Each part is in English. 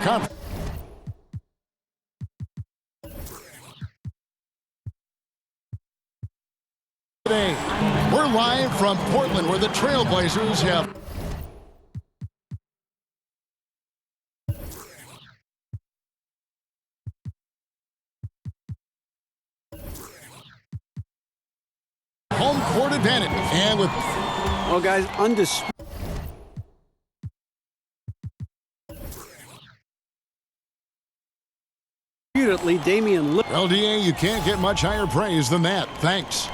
conference. Today, we're live from Portland, where the Trailblazers have home court advantage. And with, well, guys, undisputed. Damian Lillard. well, DA, you can't get much higher praise than that. Thanks.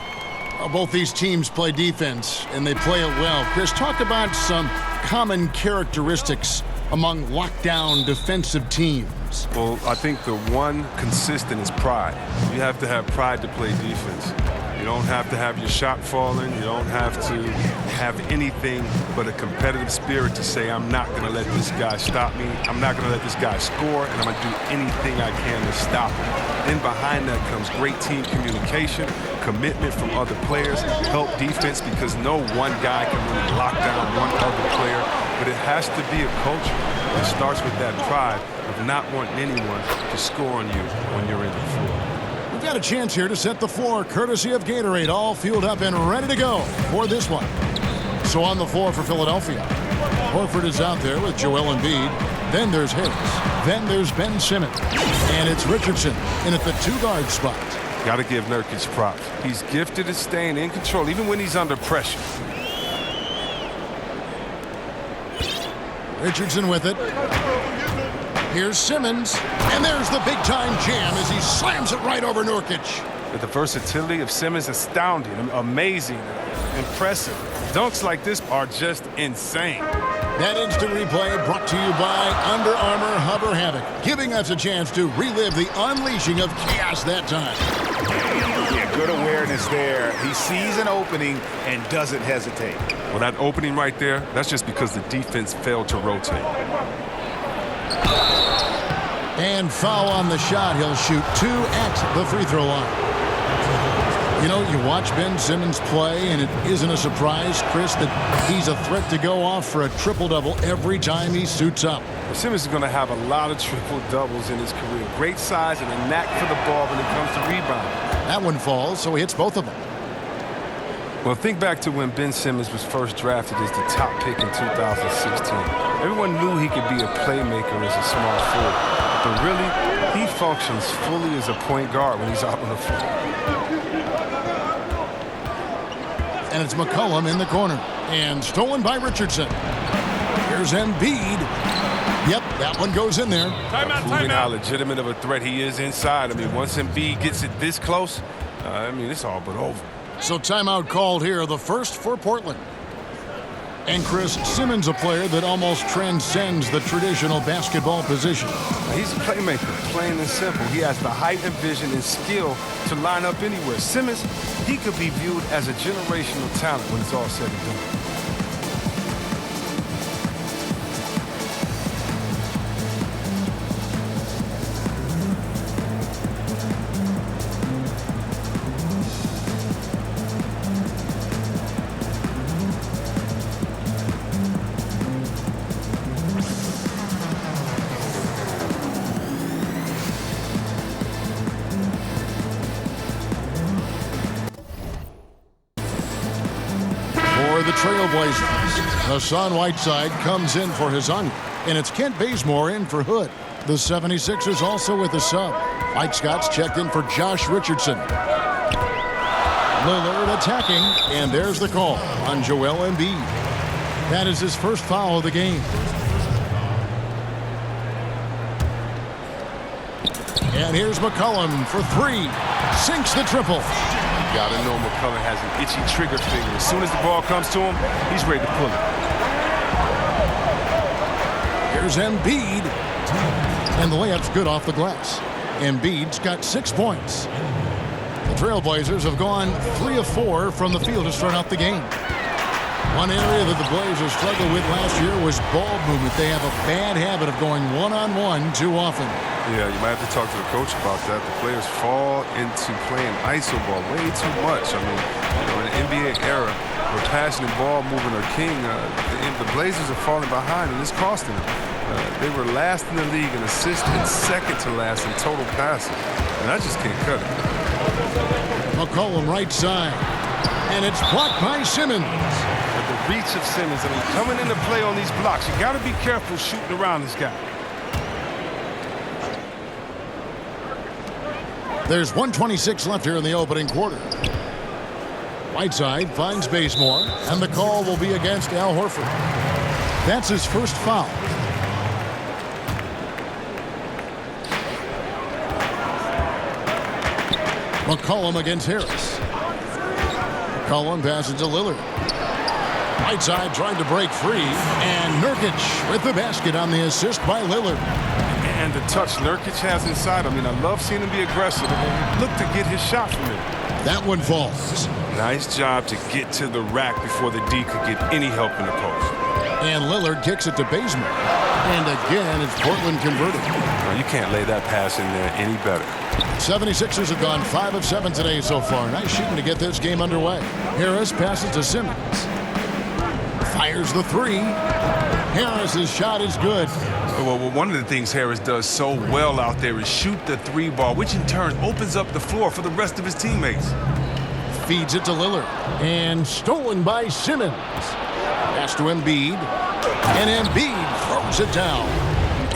Both these teams play defense, and they play it well. Chris, talk about some common characteristics among lockdown defensive teams. Well, I think the one consistent is pride. You have to have pride to play defense. You don't have to have your shot falling. You don't have to have anything but a competitive spirit to say, I'm not going to let this guy stop me. I'm not going to let this guy score, and I'm going to do anything I can to stop him. Then behind that comes great team communication, commitment from other players, help defense, because no one guy can really lock down one other player. But it has to be a culture. It starts with that pride of not wanting anyone to score on you when you're in the floor. We've got a chance here to set the floor, courtesy of Gatorade, all fueled up and ready to go for this one. So on the floor for Philadelphia, Horford is out there with Joel Embiid. Then there's Harris. Then there's Ben Simmons. And it's Richardson in at the two-guard spot. Got to give Nurkic props. He's gifted at staying in control, even when he's under pressure. Richardson with it. Here's Simmons, and there's the big-time jam as he slams it right over Nurkic. But the versatility of Simmons is astounding, amazing, impressive. Dunks like this are just insane. That instant replay brought to you by Under Armour Hover Havoc, giving us a chance to relive the unleashing of chaos that time. Yeah, good awareness there. He sees an opening and doesn't hesitate. Well, that opening right there, that's just because the defense failed to rotate. And foul on the shot. He'll shoot two at the free throw line. You know, you watch Ben Simmons play, and it isn't a surprise, Chris, that he's a threat to go off for a triple-double every time he suits up. Well, Simmons is going to have a lot of triple-doubles in his career. Great size and a knack for the ball when it comes to rebounding. That one falls, so he hits both of them. Well, think back to when Ben Simmons was first drafted as the top pick in 2016. Everyone knew he could be a playmaker as a small forward. But really, he functions fully as a point guard when he's out on the floor. And it's McCollum in the corner. And stolen by Richardson. Here's Embiid. Yep, that one goes in there. Proving how legitimate of a threat he is inside. I mean, once Embiid gets it this close, it's all but over. So timeout called here, the first for Portland. And Chris, Simmons, a player that almost transcends the traditional basketball position. He's a playmaker, plain and simple. He has the height and vision and skill to line up anywhere. Simmons, he could be viewed as a generational talent when it's all said and done. The Trailblazers. Hassan Whiteside comes in for Hezonja, and it's Kent Bazemore in for Hood. The 76ers also with a sub. Mike Scott's checked in for Josh Richardson. Lillard attacking, and there's the call on Joel Embiid. That is his first foul of the game. And here's McCollum for three. Sinks the triple. You gotta know McCollum has an itchy trigger finger. As soon as the ball comes to him, he's ready to pull it. Here's Embiid. And the layup's good off the glass. Embiid's got 6 points. The Trailblazers have gone 3 of 4 from the field to start out the game. One area that the Blazers struggled with last year was ball movement. They have a bad habit of going one-on-one too often. Yeah, you might have to talk to the coach about that. The players fall into playing iso ball way too much. I mean, in the NBA era, where passing the ball moving are king, the Blazers are falling behind, and it's costing them. They were last in the league in assists and second to last in total passing. And I just can't cut it. McCollum right side. And it's blocked by Simmons. But the reach of Simmons, I mean, coming into play on these blocks, you got to be careful shooting around this guy. There's 1:26 left here in the opening quarter. Whiteside finds Bazemore, and the call will be against Al Horford. That's his first foul. McCollum against Harris. McCollum passes to Lillard. Whiteside trying to break free, and Nurkic with the basket on the assist by Lillard. And the touch Nurkic has inside. I mean, I love seeing him be aggressive and look to get his shot from it. That one falls. Nice job to get to the rack before the D could get any help in the post. And Lillard kicks it to Bazemore. And again, it's Portland converted. Well, you can't lay that pass in there any better. 76ers have gone 5 of 7 today so far. Nice shooting to get this game underway. Harris passes to Simmons. Fires the three. Harris's shot is good. Well, one of the things Harris does so well out there is shoot the three ball, which in turn opens up the floor for the rest of his teammates. Feeds it to Lillard. And stolen by Simmons. Pass to Embiid. And Embiid throws it down.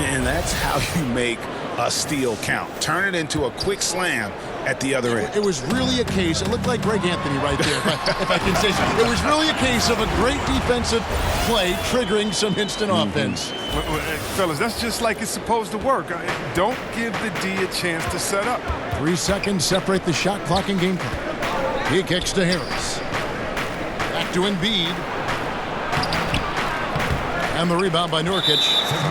And that's how you make a steal count. Turn it into a quick slam at the other end. It was really a case, it looked like Greg Anthony right there, if I can say so. It was really a case of a great defensive play triggering some instant offense. Well, fellas, that's just like it's supposed to work. Don't give the D a chance to set up. 3 seconds separate the shot clock and game clock. He kicks to Harris. Back to Embiid. And the rebound by Nurkic.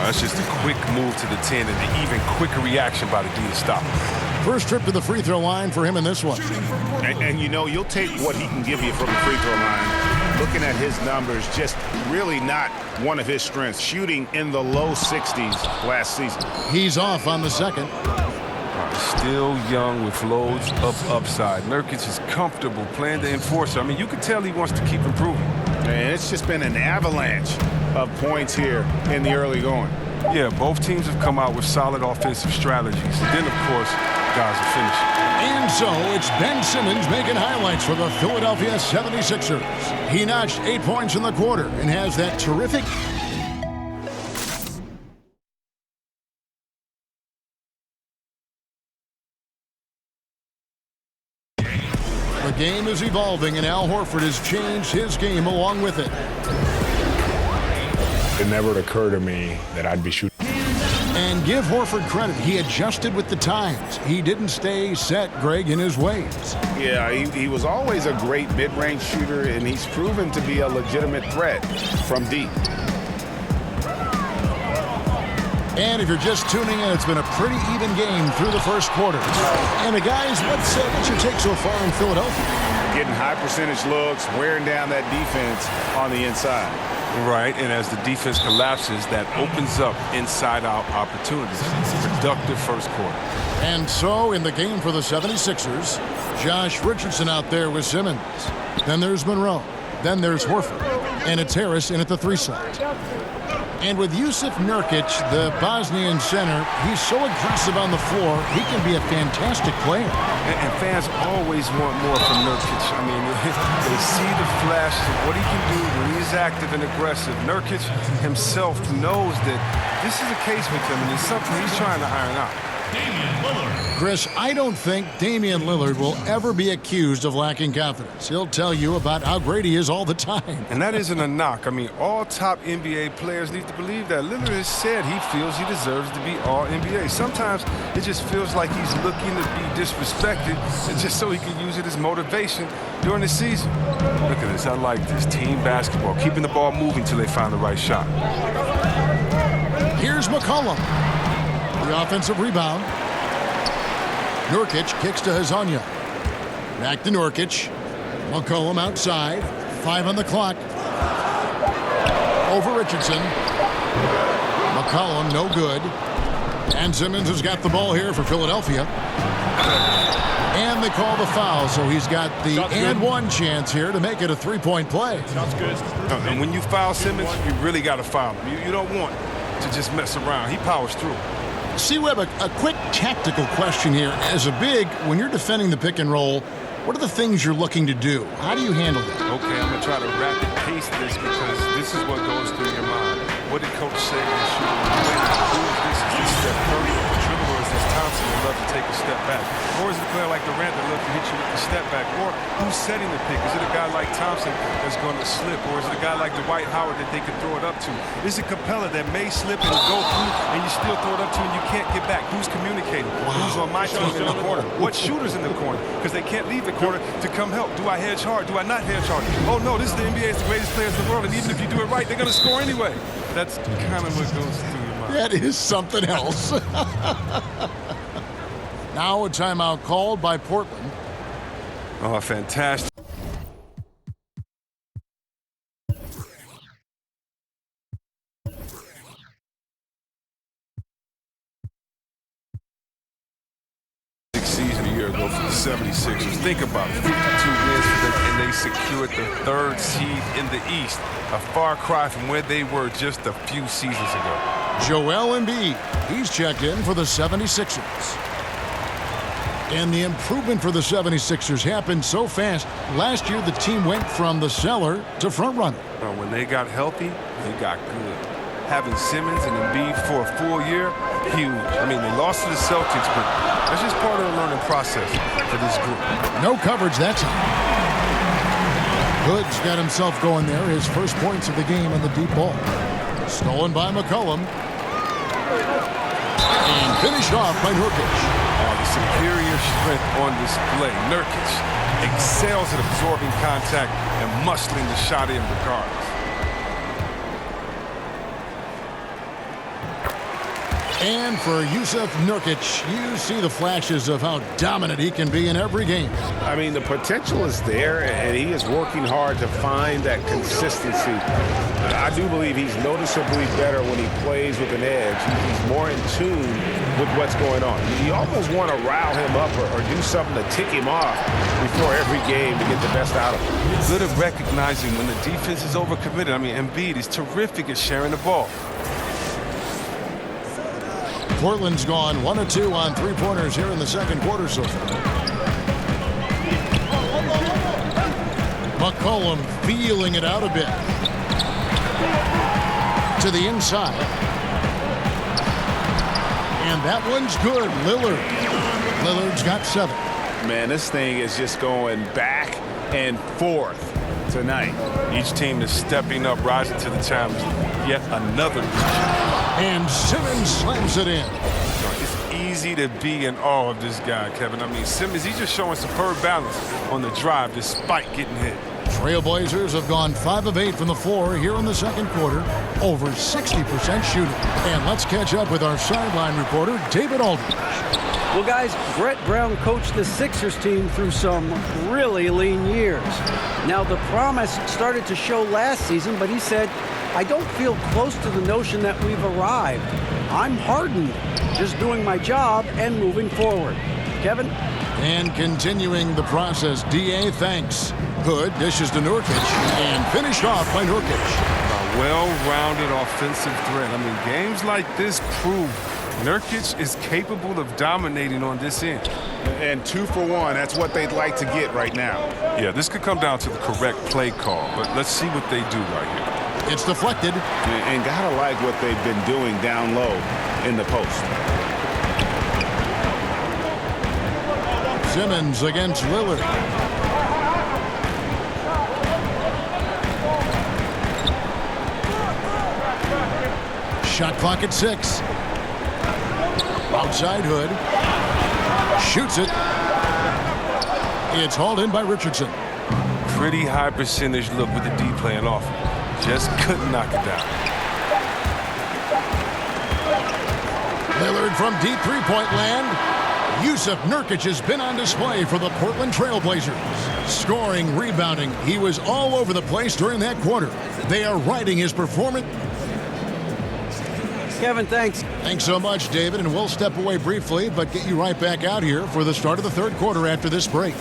That's just a quick move to the 10 and an even quicker reaction by the D to stop him. First trip to the free throw line for him in this one. And you know, you'll take what he can give you from the free throw line. Looking at his numbers, just really not one of his strengths. Shooting in the low 60s last season. He's off on the second. Still young with loads of upside. Nurkic is comfortable playing the enforcer. I mean, you can tell he wants to keep improving. And it's just been an avalanche of points here in the early going. Yeah, both teams have come out with solid offensive strategies. And then, of course, guys are finishing. And so it's Ben Simmons making highlights for the Philadelphia 76ers. He notched 8 points in the quarter and has that terrific... The game is evolving, and Al Horford has changed his game along with it. It never occurred to me that I'd be shooting. And give Horford credit. He adjusted with the times. He didn't stay set, Greg, in his ways. Yeah, he was always a great mid-range shooter, and he's proven to be a legitimate threat from deep. And if you're just tuning in, it's been a pretty even game through the first quarter. And guys, what's your take so far in Philadelphia? Getting high percentage looks, wearing down that defense on the inside. Right, and as the defense collapses, that opens up inside-out opportunities. Productive first quarter. And so, in the game for the 76ers, Josh Richardson out there with Simmons. Then there's Monroe. Then there's Horford. And it's Harris in at the 3 slot. And with Jusuf Nurkic, the Bosnian center, he's so aggressive on the floor, he can be a fantastic player. And fans always want more from Nurkic. I mean, they see the flashes of what he can do when he's active and aggressive. Nurkic himself knows that this is a case with him, and it's something he's trying to iron out. Chris, I don't think Damian Lillard will ever be accused of lacking confidence. He'll tell you about how great he is all the time. And that isn't a knock. I mean, all top NBA players need to believe that. Lillard has said he feels he deserves to be all NBA. Sometimes it just feels like he's looking to be disrespected just so he can use it as motivation during the season. Look at this. I like this. Team basketball, keeping the ball moving till they find the right shot. Here's McCollum. The offensive rebound. Nurkic kicks to Hezonja. Back to Nurkic. McCollum outside. 5 on the clock. Over Richardson. McCollum no good. And Simmons has got the ball here for Philadelphia. And they call the foul, so he's got the and one chance here to make it a 3-point play. And when you foul Simmons, you really got to foul him. You don't want to just mess around. He powers through. C-Web, a quick tactical question here. As a big, when you're defending the pick and roll, what are the things you're looking to do? How do you handle that? Okay, I'm going to try to rapid pace this because this is what goes through your mind. What did Coach say when shooting? Who is this? Is this Steph Curry? Dribble, or is this Thompson that loves to take a step back? Or is it a player like Durant that loves to hit you with the step back? Or who's setting the pick? Is it a guy like Thompson that's going to slip? Or is it a guy like Dwight Howard that they can throw it up to? Is it Capella that may slip and go through and you still throw it up to and you can't get back? Who's communicating? Who's on my team in the corner? What shooter's in the corner? Because they can't leave the corner to come help. Do I hedge hard? Do I not hedge hard? Oh no, this is the NBA. It's the greatest players in the world, and even if you do it right, they're going to score anyway. That's kind of what goes through your mind. That is something else. Now a timeout called by Portland. Oh, fantastic. Season a year ago for the 76ers. Think about it, 52 wins for them, and they secured the 3rd seed in the East. A far cry from where they were just a few seasons ago. Joel Embiid, he's checked in for the 76ers. And the improvement for the 76ers happened so fast. Last year, the team went from the cellar to front runner. When they got healthy, they got good. Having Simmons and Embiid for a full year, huge. I mean, they lost to the Celtics, but that's just part of the learning process for this group. No coverage that time. Hood's got himself going there. His first points of the game on the deep ball. Stolen by McCollum. And finished off by Nurkic. The superior strength on display. Nurkic excels at absorbing contact and muscling the shot in regardless. And for Yusuf Nurkic, you see the flashes of how dominant he can be in every game. I mean, the potential is there, and he is working hard to find that consistency. I do believe he's noticeably better when he plays with an edge. He's more in tune with what's going on. You almost want to rile him up or do something to tick him off before every game to get the best out of him. Good at recognizing when the defense is overcommitted. I mean, Embiid is terrific at sharing the ball. Portland's gone 1 of 2 on three-pointers here in the second quarter so far. McCollum feeling it out a bit. To the inside. And that one's good. Lillard's got 7. Man, this thing is just going back and forth tonight. Each team is stepping up, rising to the challenge. Yet another. And Simmons slams it in. It's easy to be in awe of this guy, Kevin. I mean, Simmons, he's just showing superb balance on the drive despite getting hit. Trailblazers have gone 5 of 8 from the floor here in the second quarter. Over 60% shooting. And let's catch up with our sideline reporter, David Aldridge. Well, guys, Brett Brown coached the Sixers team through some really lean years. Now, the promise started to show last season, but he said, I don't feel close to the notion that we've arrived. I'm hardened, just doing my job and moving forward. Kevin? And continuing the process, D.A. thanks. Hood dishes to Nurkic and finished off by Nurkic. A well-rounded offensive threat. I mean, games like this prove Nurkic is capable of dominating on this end. And 2 for 1, that's what they'd like to get right now. Yeah, this could come down to the correct play call, but let's see what they do right here. It's deflected. And gotta like what they've been doing down low in the post. Simmons against Lillard. Shot clock at 6. Outside Hood. Shoots it. It's hauled in by Richardson. Pretty high percentage look with the D playing off. Just couldn't knock it down. Lillard from deep three-point land. Yusuf Nurkic has been on display for the Portland Trailblazers. Scoring, rebounding, he was all over the place during that quarter. They are riding his performance. Kevin, thanks. Thanks so much, David, and we'll step away briefly, but get you right back out here for the start of the third quarter after this break.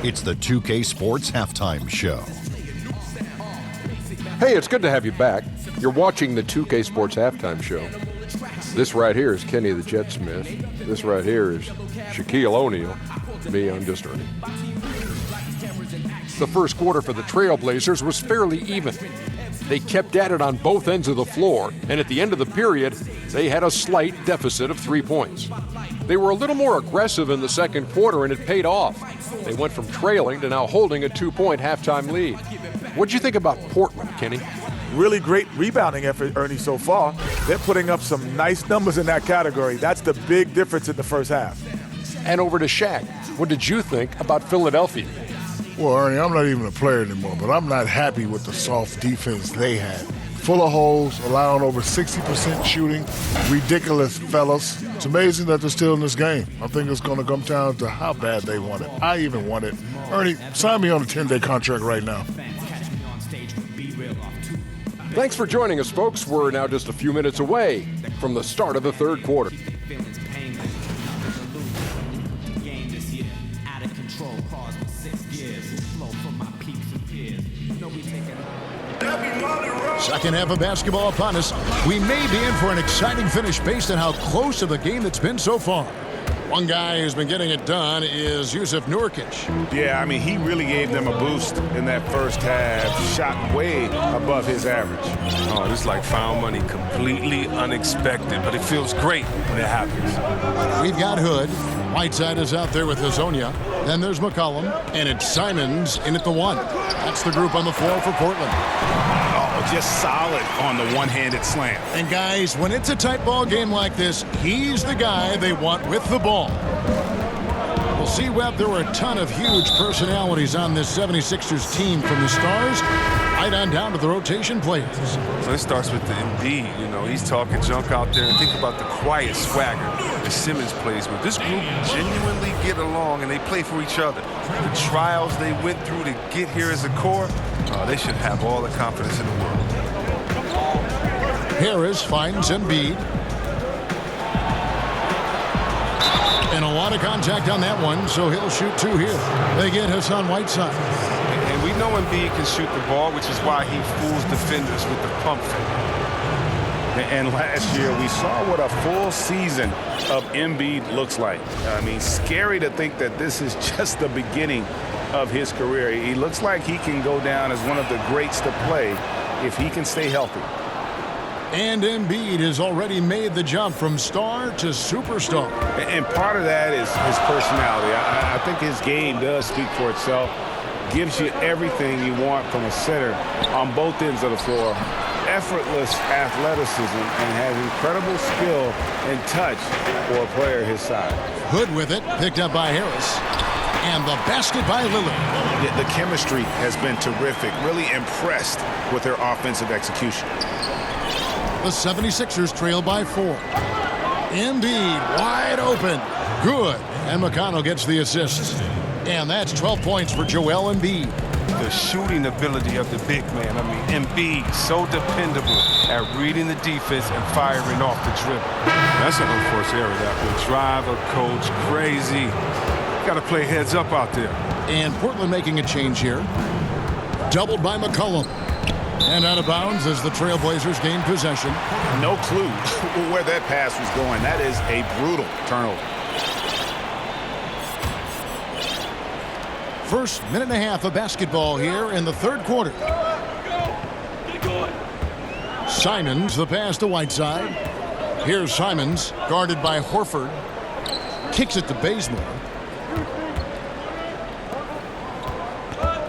It's the 2K Sports Halftime Show. Hey, it's good to have you back. You're watching the 2K Sports Halftime Show. This right here is Kenny the Jet Smith. This right here is Shaquille O'Neal. Me, I'm just Ernie. The first quarter for the Trailblazers was fairly even. They kept at it on both ends of the floor, and at the end of the period, they had a slight deficit of 3 points. They were a little more aggressive in the second quarter, and it paid off. They went from trailing to now holding a 2-point halftime lead. What'd you think about Portland, Kenny? Really great rebounding effort, Ernie, so far. They're putting up some nice numbers in that category. That's the big difference in the first half. And over to Shaq. What did you think about Philadelphia? Well, Ernie, I'm not even a player anymore, but I'm not happy with the soft defense they had. Full of holes, allowing over 60% shooting. Ridiculous, fellas. It's amazing that they're still in this game. I think it's going to come down to how bad they want it. I even want it. Ernie, sign me on a 10-day contract right now. Thanks for joining us, folks. We're now just a few minutes away from the start of the third quarter. Second half of basketball upon us. We may be in for an exciting finish based on how close of a game it's been so far. One guy who's been getting it done is Jusuf Nurkic. Yeah, I mean, he really gave them a boost in that first half. Shot way above his average. Oh, this is like found money, completely unexpected, but it feels great when it happens. We've got Hood. Whiteside is out there with Hazonia. Then there's McCollum, and it's Simons in at the 1. That's the group on the floor for Portland. Just solid on the one-handed slam. And guys, when it's a tight ball game like this, he's the guy they want with the ball. We'll see, Webb, there were a ton of huge personalities on this 76ers team, from the stars right on down to the rotation players. So it starts with the Embiid. You know, he's talking junk out there. And think about the quiet swagger that Simmons plays with. This group genuinely get along, and they play for each other. The trials they went through to get here as a core, they should have all the confidence in the world. Harris finds Embiid. And a lot of contact on that one, so he'll shoot 2 here. They get Hassan Whiteside. And we know Embiid can shoot the ball, which is why he fools defenders with the pump fake. And last year, we saw what a full season of Embiid looks like. I mean, scary to think that this is just the beginning of his career. He looks like he can go down as one of the greats to play if he can stay healthy. And Embiid has already made the jump from star to superstar. And part of that is his personality. I think his game does speak for itself. Gives you everything you want from a center on both ends of the floor. Effortless athleticism, and has incredible skill and touch for a player his size. Hood with it, picked up by Harris. And the basket by Lillard. The chemistry has been terrific. Really impressed with their offensive execution. The 76ers trail by 4. Embiid wide open. Good. And McConnell gets the assist. And that's 12 points for Joel Embiid. The shooting ability of the big man. I mean, Embiid, so dependable at reading the defense and firing off the dribble. That's an unforced error. That will drive a coach crazy. Got to play heads up out there. And Portland making a change here. Doubled by McCollum. And out of bounds as the Trailblazers gain possession. No clue where that pass was going. That is a brutal turnover. First minute and a half of basketball here in the third quarter. Simons, the pass to Whiteside. Here's Simons, guarded by Horford. Kicks it to Bazemore.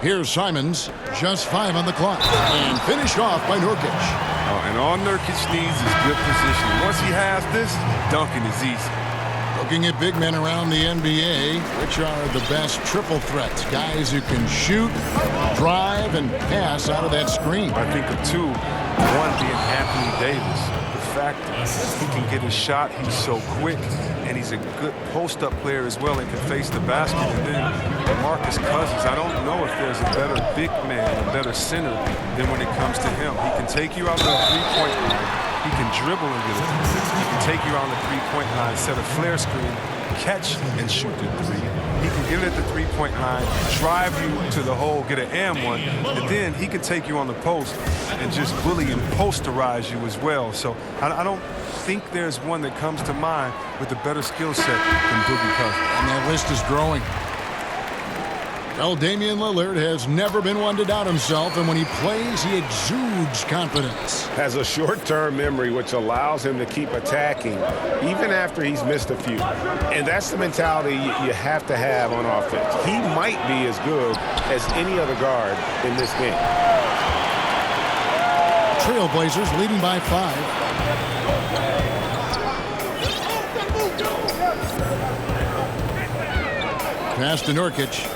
Here's Simons, just 5 on the clock. And finished off by Nurkic. Oh, and all Nurkic needs is good positioning. Once he has this, dunking is easy. Looking at big men around the NBA, which are the best triple threats? Guys who can shoot, drive, and pass out of that screen. I think of 2. One being Anthony Davis. The fact that he can get his shot, he's so quick, and he's a good post-up player as well and can face the basket. And then Marcus Cousins, I don't know if there's a better big man, a better center than when it comes to him. He can take you out of the three-point line. He can dribble and get it. He can take you around the three-point line, set a flare screen, catch and shoot the three. He can get it at the three-point line, drive you to the hole, get an and one, and then he can take you on the post and just bully and posterize you as well. So I don't think there's one that comes to mind with a better skill set than Boogie Cousins. And that list is growing. Well, Damian Lillard has never been one to doubt himself, and when he plays, he exudes confidence. Has a short-term memory, which allows him to keep attacking even after he's missed a few. And that's the mentality you have to have on offense. He might be as good as any other guard in this game. Trailblazers leading by 5. Pass to Nurkic.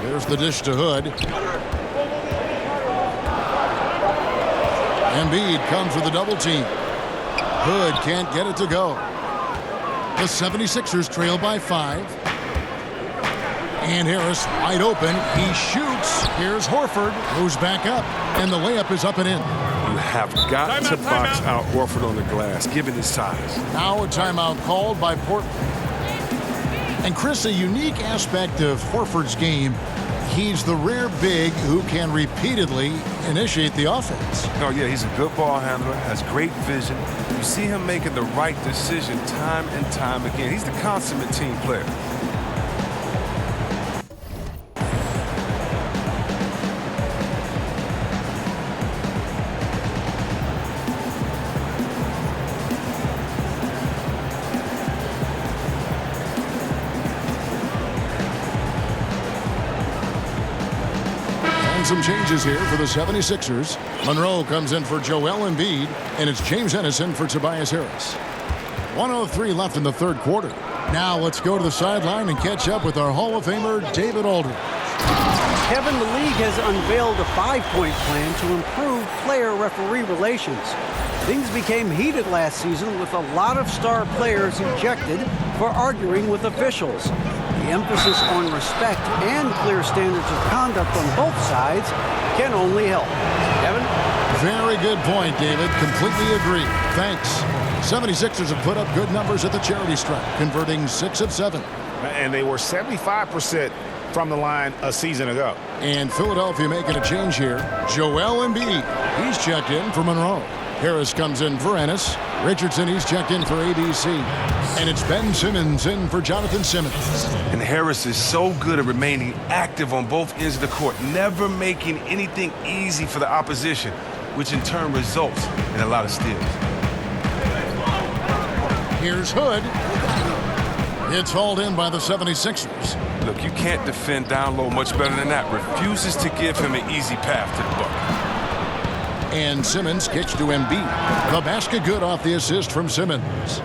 There's the dish to Hood. Embiid comes with a double team. Hood can't get it to go. The 76ers trail by 5. And Harris wide open. He shoots. Here's Horford, moves back up, and the layup is up and in. You have got to box out Horford on the glass, given his size. Now a timeout called by Portland. And Chris, a unique aspect of Horford's game, he's the rare big who can repeatedly initiate the offense. Oh, yeah, he's a good ball handler, has great vision. You see him making the right decision time and time again. He's the consummate team player. Some changes here for the 76ers. Monroe comes in for Joel Embiid, and it's James Ennison for Tobias Harris. 1:03 left in the third quarter. Now let's go to the sideline and catch up with our Hall of Famer, David Aldridge. Kevin, the league has unveiled a 5-point plan to improve player-referee relations. Things became heated last season with a lot of star players ejected for arguing with officials. The emphasis on respect and clear standards of conduct on both sides can only help. Kevin? Very good point, David. Completely agree. Thanks. 76ers have put up good numbers at the charity stripe, converting 6 of 7. And they were 75% from the line a season ago. And Philadelphia making a change here. Joel Embiid. He's checked in for Monroe. Harris comes in for Ennis. Richardson, he's checked in for ABC. And it's Ben Simmons in for Jonathan Simmons. And Harris is so good at remaining active on both ends of the court, never making anything easy for the opposition, which in turn results in a lot of steals. Here's Hood. It's hauled in by the 76ers. Look, you can't defend down low much better than that. Refuses to give him an easy path to the bucket. And Simmons kicks to Embiid. The basket good off the assist from Simmons.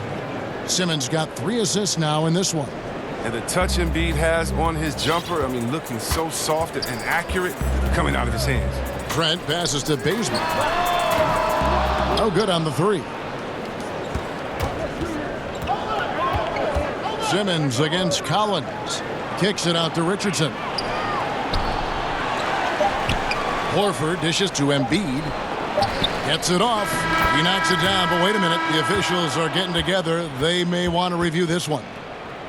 Simmons got 3 assists now in this one. And the touch Embiid has on his jumper, I mean, looking so soft and accurate coming out of his hands. Trent passes to Bazemore. No good on the 3. Simmons against Collins. Kicks it out to Richardson. Horford dishes to Embiid. Gets it off. He knocks it down, but wait a minute. The officials are getting together. They may want to review this one.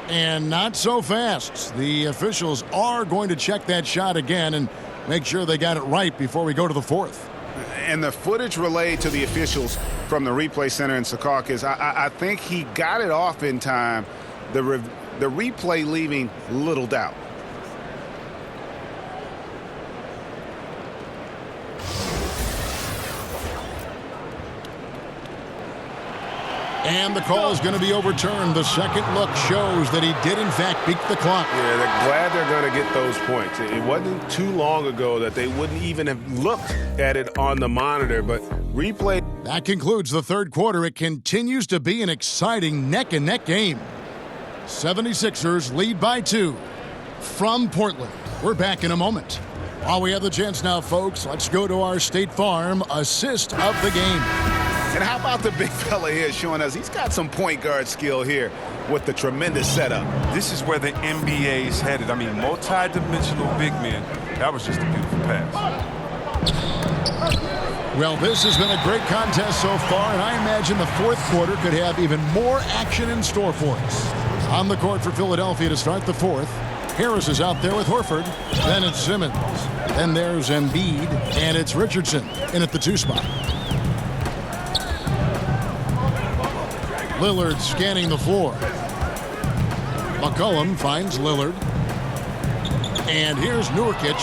And not so fast. The officials are going to check that shot again and make sure they got it right before we go to the 4th. And the footage relayed to the officials from the replay center in Secaucus, I think he got it off in time. The replay leaving little doubt. And the call is going to be overturned. The second look shows that he did, in fact, beat the clock. Yeah, they're glad they're going to get those points. It wasn't too long ago that they wouldn't even have looked at it on the monitor, but replay. That concludes the third quarter. It continues to be an exciting neck-and-neck game. 76ers lead by 2 from Portland. We're back in a moment. While we have the chance now, folks, let's go to our State Farm assist of the game. And how about the big fella here showing us he's got some point guard skill here with the tremendous setup. This is where the NBA is headed. I mean, multi-dimensional big men. That was just a beautiful pass. Well, this has been a great contest so far, and I imagine the fourth quarter could have even more action in store for us. On the court for Philadelphia to start the fourth. Harris is out there with Horford. Then it's Simmons. Then there's Embiid, and it's Richardson in at the 2 spot. Lillard scanning the floor. McCollum finds Lillard. And here's Nurkic.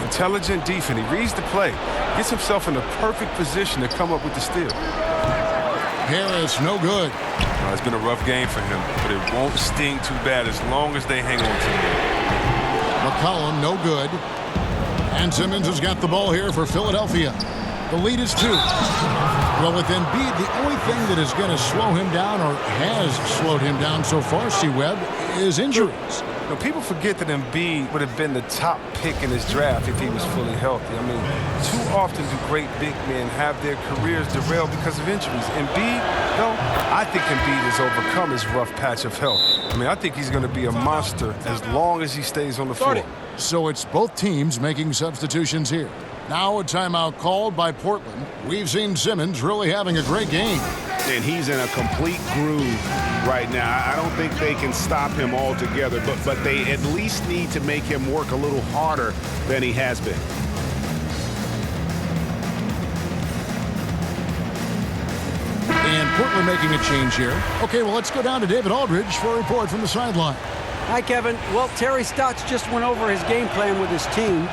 Intelligent defense. He reads the play. Gets himself in the perfect position to come up with the steal. Harris, no good. It's been a rough game for him, but it won't sting too bad as long as they hang on to him. McCollum, no good. And Simmons has got the ball here for Philadelphia. The lead is 2. Well, with Embiid, the only thing that is going to slow him down, or has slowed him down so far, C-Webb, is injuries. You know, people forget that Embiid would have been the top pick in his draft if he was fully healthy. I mean, too often do great big men have their careers derailed because of injuries. Embiid, no, I think Embiid has overcome his rough patch of health. I mean, I think he's going to be a monster as long as he stays on the floor. So it's both teams making substitutions here. Now a timeout called by Portland. We've seen Simmons really having a great game. And he's in a complete groove right now. I don't think they can stop him altogether, but they at least need to make him work a little harder than he has been. And Portland making a change here. Okay, well, let's go down to David Aldridge for a report from the sideline. Hi, Kevin. Well, Terry Stotts just went over his game plan with his team.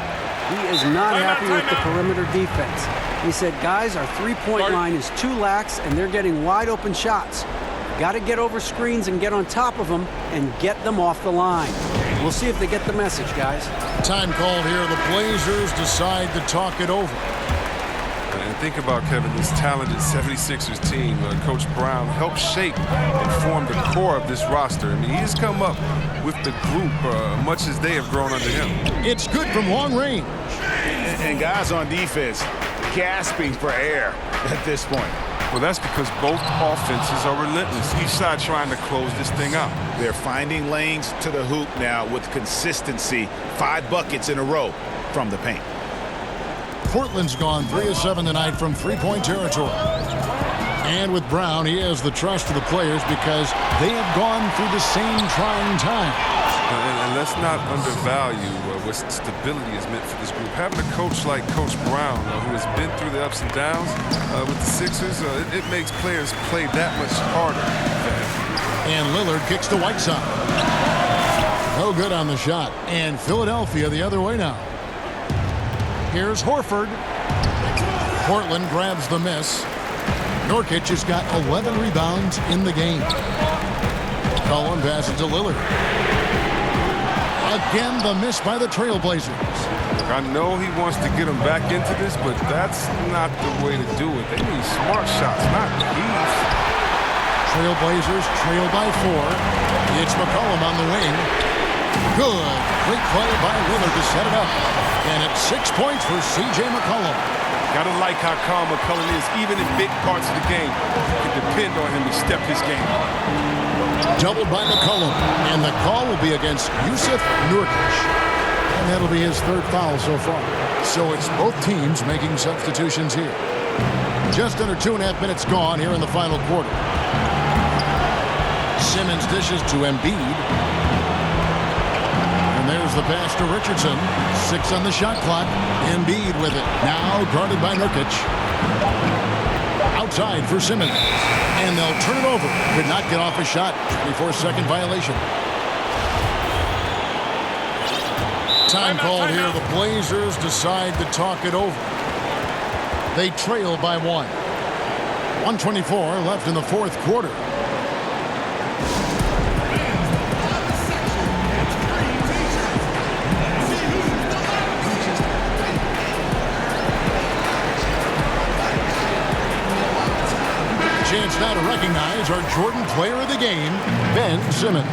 He is not happy with the perimeter defense. He said, guys, our three-point line is too lax, and they're getting wide-open shots. Got to get over screens and get on top of them and get them off the line. We'll see if they get the message, guys. Time called here. The Blazers decide to talk it over. And think about, Kevin, this talented 76ers team. Coach Brown helped shape and form the core of this roster. I mean, he's come up with the group much as they have grown under him. It's good from long range. And guys on defense gasping for air at this point. Well, that's because both offenses are relentless. Each side trying to close this thing out. They're finding lanes to the hoop now with consistency. 5 buckets in a row from the paint. Portland's gone 3 of 7 tonight from three-point territory. And with Brown, he has the trust of the players because they have gone through the same trying time. And let's not undervalue what stability has meant for this group. Having a coach like Coach Brown, who has been through the ups and downs with the Sixers, it makes players play that much harder for him. And Lillard kicks to Whiteside. No good on the shot. And Philadelphia the other way now. Here's Horford. Portland grabs the miss. Nurkic has got 11 rebounds in the game. Cullen passes to Lillard. Again, the miss by the Trailblazers. I know he wants to get them back into this, but that's not the way to do it. They need smart shots, not thieves. Trailblazers trail by 4. It's McCollum on the wing. Good. Great play by Lillard to set it up. And it's 6 points for C.J. McCollum. Gotta like how calm McCollum is, even in big parts of the game. You can depend on him to step his game. Doubled by McCollum. And the call will be against Yusuf Nurkic. And that'll be his 3rd foul so far. So it's both teams making substitutions here. Just under 2.5 minutes gone here in the final quarter. Simmons dishes to Embiid. And there's the pass to Richardson. 6 on the shot clock. Embiid with it. Now guarded by Nurkic. Outside for Simmons. And they'll turn it over. Could not get off a shot. 24-second violation. Time called here. The Blazers decide to talk it over. They trail by 1. 1:24 left in the 4th quarter. Chance now to recognize our Jordan player of the game, Ben Simmons.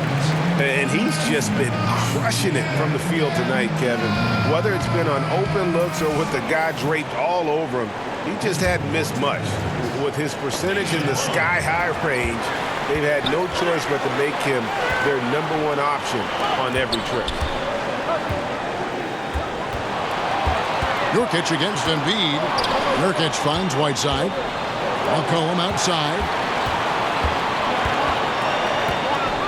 And he's just been crushing it from the field tonight, Kevin. Whether it's been on open looks or with the guy draped all over him, he just hadn't missed much. With his percentage in the sky-high range, they've had no choice but to make him their #1 option on every trip. Nurkic against Embiid. Nurkic finds Whiteside. McCollum outside.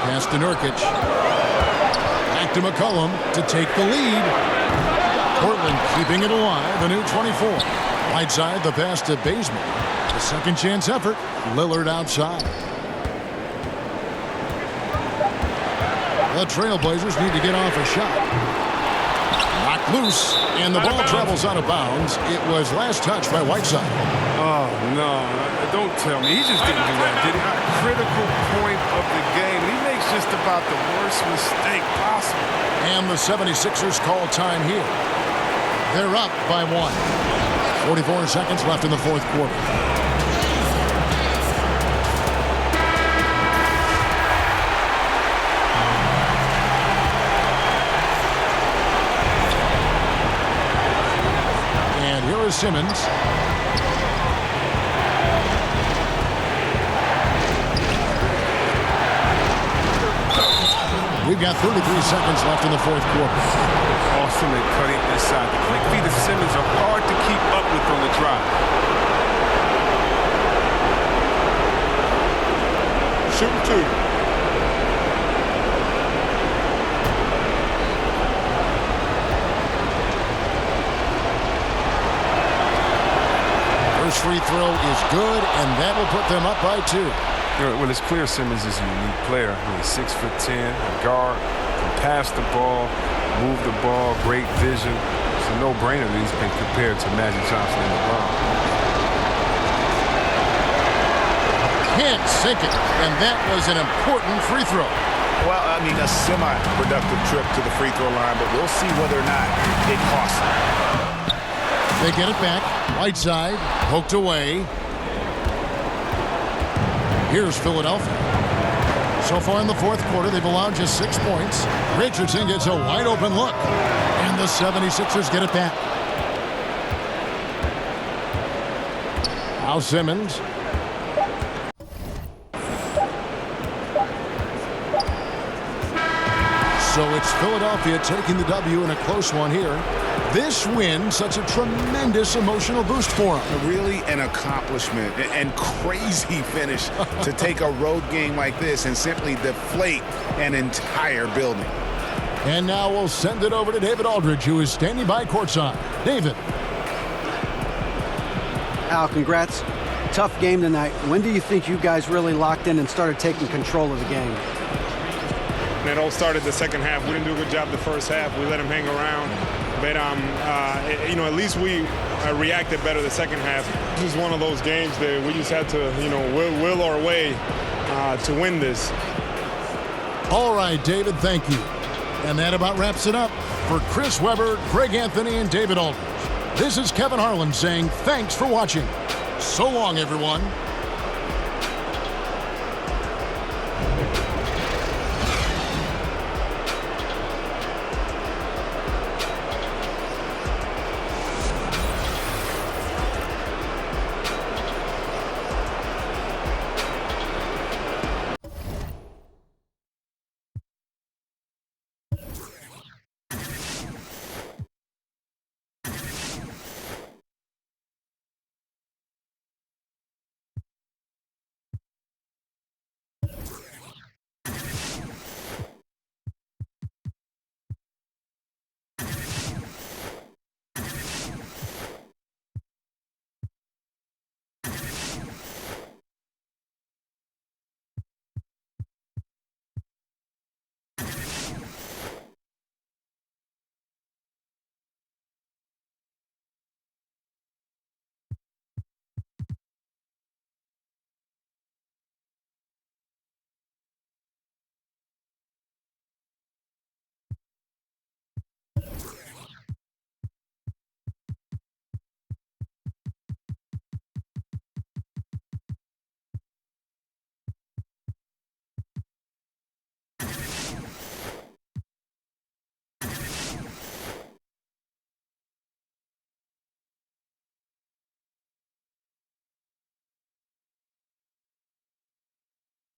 Pass to Nurkic. Back to McCollum to take the lead. Portland keeping it alive. A new 24. Whiteside, the pass to Bazemore. The second chance effort. Lillard outside. The Trailblazers need to get off a shot. Knocked loose, and the ball travels out of bounds. It was last touched by Whiteside. Oh, no. Don't tell me. He just didn't do that, did he? Critical point of the game. He makes just about the worst mistake possible. And the 76ers call time here. They're up by 1. 44 seconds left in the fourth quarter. And here is Simmons. We've got 33 seconds left in the fourth quarter. Awesome at cutting inside. The quick feet of Simmons are hard to keep up with on the drive. Shooting 2. First free throw is good, and that will put them up by 2. Well, it's clear Simmons is a unique player. He's 6'10", a guard, can pass the ball, move the ball, great vision. It's a no-brainer that he's been compared to Magic Johnson and LeBron. Can't sink it, and that was an important free throw. Well, I mean, a semi-productive trip to the free throw line, but we'll see whether or not it costs them. They get it back. Whiteside poked away. Here's Philadelphia. So far in the fourth quarter, they've allowed just 6 points. Richardson gets a wide open look. And the 76ers get it back. Now Simmons. So it's Philadelphia taking the W in a close one here. This win, such a tremendous emotional boost for them. Really an accomplishment and crazy finish to take a road game like this and simply deflate an entire building. And now we'll send it over to David Aldridge, who is standing by courtside. David. Al, congrats. Tough game tonight. When do you think you guys really locked in and started taking control of the game? It all started the second half. We didn't do a good job the first half. We let them hang around. But, at least we reacted better the second half. This is one of those games that we just had to, will our way to win this. All right, David, thank you. And that about wraps it up. For Chris Webber, Greg Anthony, and David Aldridge, this is Kevin Harlan saying thanks for watching. So long, everyone.